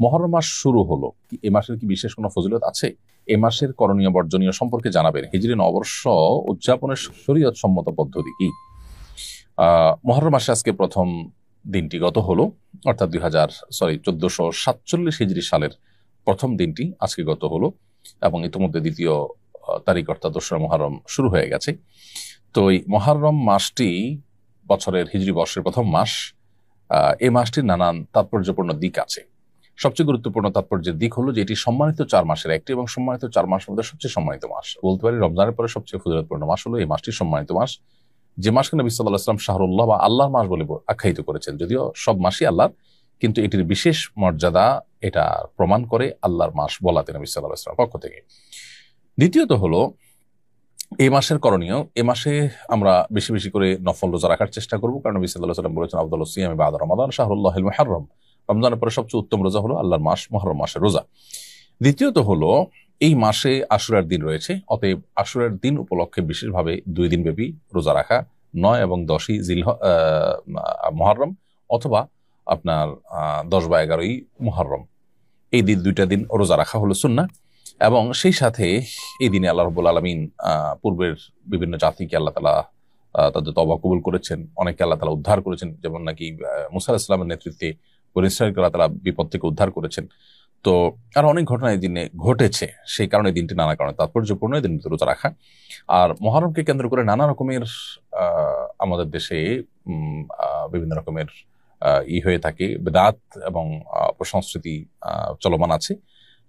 মুহররম মাস শুরু হলো, এই মাসের কি বিশেষ কোনো ফজিলত আছে? এ মাসের করণীয় বর্জনীয় সম্পর্কে জানাবেন। হিজরি নববর্ষ উদযাপনের শরীয়ত সম্মত পদ্ধতি কি? মুহররম মাসে আজকে প্রথম দিনটি গত হলো, অর্থাৎ 1447 হিজরি সালের প্রথম দিনটি আজকে গত হলো, এবং ইতিমধ্যে দ্বিতীয় তারিখ অর্থাৎ 2রা মুহররম শুরু হয়ে গেছে। তো এই মুহররম মাসটি বছরের হিজরি বর্ষের প্রথম মাস। এই মাসটির নানান তাৎপর্যপূর্ণ দিক আছে। সবচেয়ে গুরুত্বপূর্ণ তাৎপর্যের দিক হলো যে এটি সম্মানিত 4 মাসের একটি, এবং সম্মানিত 4 মাসের মধ্যে সবচেয়ে সম্মানিত মাস বলতে পারি রমজানের পরে সবচেয়ে ফজিলতপূর্ণ মাস হলো এই মাসটি সম্মানিত মাস, যে মাসকে নবী সাল্লাল্লাহু আলাইহি ওয়াসাল্লাম শাহরুল্লাহ বা আল্লাহর মাস বলে আখ্যায়িত করেছেন। যদিও সব মাসই আল্লাহর, কিন্তু এটির বিশেষ মর্যাদা এটা প্রমাণ করে আল্লাহর মাস বলাতে নবী সাল্লাল্লাহু আলাইহি ওয়াসাল্লামের পক্ষ থেকে। দ্বিতীয়ত হলো এই মাসের করণীয়। এ মাসে আমরা বেশি বেশি করে নফল রোজা রাখার চেষ্টা করবো, কারণ নবী সাল্লাল্লাহু আলাইহি ওয়াসাল্লাম বলেছেন আফদালুস সিয়ামি বা'দা রমাদান শাহরুল্লাহিল মুহাররম, রমজানের পরে সবচেয়ে উত্তম রোজা হলো আল্লাহর মাস মুহররম মাসের রোজা। দ্বিতীয়ত হলো এই মাসে আশুরার দিন রয়েছে, অতএব আশুরার দিন উপলক্ষে বিশেষভাবে 2 দিন ব্যাপী রোজা রাখা, 9 এবং 10ই মুহররম, অথবা আপনার 10 বা 11ই মুহররম, এই দিন 2টা দিন রোজা রাখা হলো সুন্নাহ। এবং সেই সাথে এই দিনে আল্লাহ রাব্বুল আলামিন পূর্বের বিভিন্ন জাতিকে আল্লাহ তাআলা তাদের তওবা কবুল করেছেন, অনেকে আল্লাহ তাআলা উদ্ধার করেছেন, যেমন নাকি মুসা আলাইহিস সালামের নেতৃত্বে বনী ইসরাঈলকে আল্লাহ তাআলা বিপদ থেকে উদ্ধার করেছেন। তো আর অনেক ঘটনা এই দিনে ঘটেছে, সেই কারণে দিনটি নানা কারণে তাৎপর্যপূর্ণ, এই দিনটি রোজা রাখা। আর মুহররমকে কেন্দ্র করে নানা রকমের আমাদের দেশে বিভিন্ন রকমের হয়ে থাকে, বেদাত এবং অপসংস্কৃতি চলমান আছে,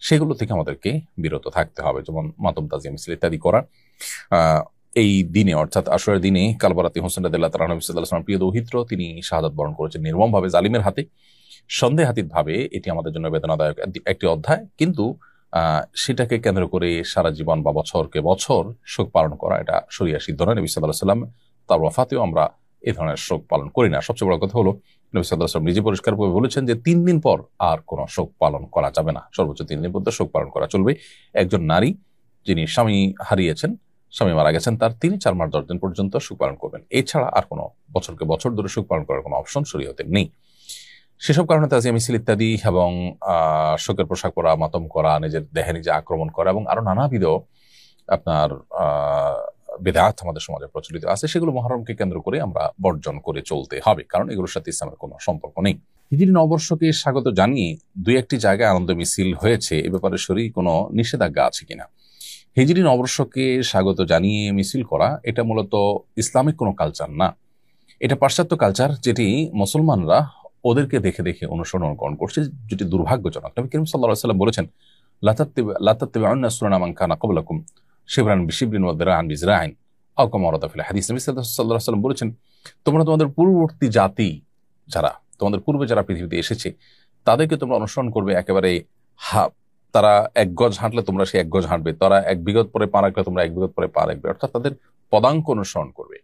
সেগুলো থেকে আমাদেরকে বিরত থাকতে হবে, যেমন মাতম তাজিয়া মিছিল ইত্যাদি করা। এই দিনে অর্থাৎ আশুরার দিনে কালবারাতি হোসেন রাদিয়াল্লাহু তাআলা নবী সাল্লাল্লাহু আলাইহি ওয়াসাল্লাম প্রিয় দৌহিত্র, তিনি শাহাদাত বরণ করেছেন নির্মমভাবে জালিমের হাতে। সন্দেহাতীত ভাবে এটি আমাদের জন্য বেদনাদায়ক একটি অধ্যায়, কিন্তু সেটাকে কেন্দ্র করে সারা জীবন বা বছরকে বছর শোক পালন করা এটা শরিয়া সিদ্ধ নয়। নবী সাল্লাল্লাহু আলাইহি ওয়াসাল্লাম তার ওয়াফাতেও আমরা এই ধরনের শোক পালন করি না। সবচেয়ে বড় কথা হলো নবী সাল্লাল্লাহু আলাইহি ওয়াসাল্লাম নিজে পরিষ্কারভাবে বলেছেন যে 3 দিন পর আর কোনো শোক পালন করা যাবে না, সর্বোচ্চ 3 দিন পর্যন্ত শোক পালন করা চলবে। একজন নারী যিনি স্বামী হারিয়েছেন, স্বামী মারা গেছেন, তার তিনি 4 মাস 10 দিন পর্যন্ত শোক পালন করবেন। এছাড়া আর কোনো বছরকে বছর ধরে শোক পালন করার কোনো অপশন শরীয়তে নেই। সেসব কারণে তাজিয়া মিছিল ইত্যাদি এবং শোকের পোশাক পরা, মাতম করা, নিজের দেহে নিজে আক্রমণ করা এবং আরো নানাবিধ আপনার বিদআত আমাদের সমাজে প্রচলিত আছে, সেগুলো মুহররমকে কেন্দ্র করে আমরা বর্জন করে চলতে হবে, কারণ এগুলোর সাথে ইসলামের কোনো সম্পর্ক নেই। হিজরি নববর্ষকে স্বাগত জানিয়ে 2-1টি জায়গায় আনন্দ মিছিল হয়েছে, এ ব্যাপারে শরীয়ী কোনো নিষেধাজ্ঞা আছে কিনা? হিজরি নববর্ষকে স্বাগত জানিয়ে মিছিল করা এটা মূলত ইসলামিক কোনো কালচার না, এটা পাশ্চাত্য কালচার, যেটি মুসলমানরা ওদেরকে দেখে দেখে অনুসরণ করছে, যেটি দুর্ভাগ্যজনক। নবী করিম সাল্লাল্লাহু আলাইহি ওয়াসাল্লাম বলেছেন লা তাত্তাবিউন্না সুনানা মান কানা ক্বাবলাকুম শিবরান বিশিবরিন ওয়া দিরাআন বিজরাইন আও কামা ওয়ারাদা ফিল হাদিস। নবী সাল্লাল্লাহু আলাইহি ওয়াসাল্লাম বলেছেন, তোমরা তোমাদের পূর্ববর্তী জাতি যারা তোমাদের পূর্বে যারা পৃথিবীতে এসেছে তাদেরকে তোমরা অনুসরণ করবে একেবারে তারা 1 গজ হাঁটলে তোমরা সেই 1 গজ হাঁটবে, তারা 1 বিঘত পরে পা রাখলে তোমরা 1 বিঘত পরে পা রাখবে, অর্থাৎ তাদের পদাঙ্ক অনুসরণ করবে।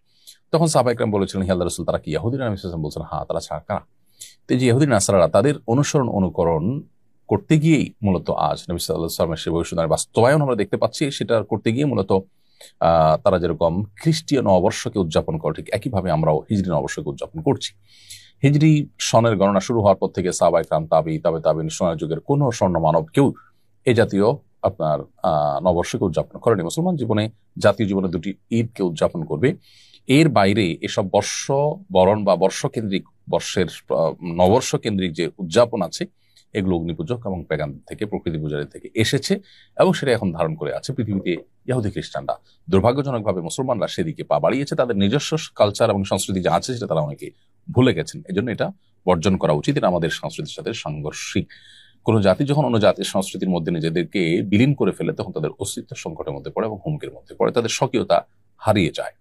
তখন সাহাবায়ে কেরাম বলেছিলেন, হে আল্লাহর রাসূল, তারা কি ইহুদিরা? নবী সাল্লাল্লাহু আলাইহি ওয়াসাল্লাম বলছেন, হ্যাঁ, তারা কারা? তো যে ইহুদি নাসারারা তাদের অনুকরণ করতে গিয়েই মূলত আজ নবী সাল্লাল্লাহু আলাইহি ওয়াসাল্লামের সেই ভবিষ্যদ্বাণীর বাস্তবায়ন আমরা দেখতে পাচ্ছি। সেটা করতে গিয়ে মূলত তারা যেরকম খ্রিস্টীয় নববর্ষকে উদযাপন করে, ঠিক একইভাবে আমরাও হিজরি নববর্ষকে উদযাপন করছি। হিজরি সনের গণনা শুরু হওয়ার পর থেকে সাহাবায়ে কেরাম, তাবেঈন, সোনার যুগের কোনো স্বর্ণ মানব কেউ এই জাতীয় আপনার নববর্ষকে উদযাপন করেনি। মুসলমান জীবনে, জাতীয় জীবনে 2টি ঈদকে উদযাপন করবে, এর বাইরে এসব বর্ষ বরণ বা বর্ষকেন্দ্রিক বর্ষের নববর্ষ কেন্দ্রিক যে উদযাপন আছে, এগুলো অগ্নিপূজক এবং পেগান থেকে, প্রকৃতি পূজারী থেকে এসেছে, এবং সেটা এখন ধারণ করে আছে পৃথিবীতে ইহুদি খ্রিস্টানরা। দুর্ভাগ্যজনকভাবে মুসলমানরা সেদিকে পা বাড়িয়েছে, তাদের নিজস্ব কালচার এবং সংস্কৃতি যা আছে সেটা তারা অনেকে ভুলে গেছেন। এজন্য এটা বর্জন করা উচিত, এটা আমাদের সংস্কৃতির সাথে সাংঘর্ষিক। কোনো জাতি যখন অন্য জাতির সংস্কৃতির মধ্যে নিজেদেরকে বিলীন করে ফেলে, তখন তাদের অস্তিত্ব সংকটের মধ্যে পড়ে এবং হুমকির মধ্যে পড়ে, তাদের স্বকীয়তা হারিয়ে যায়।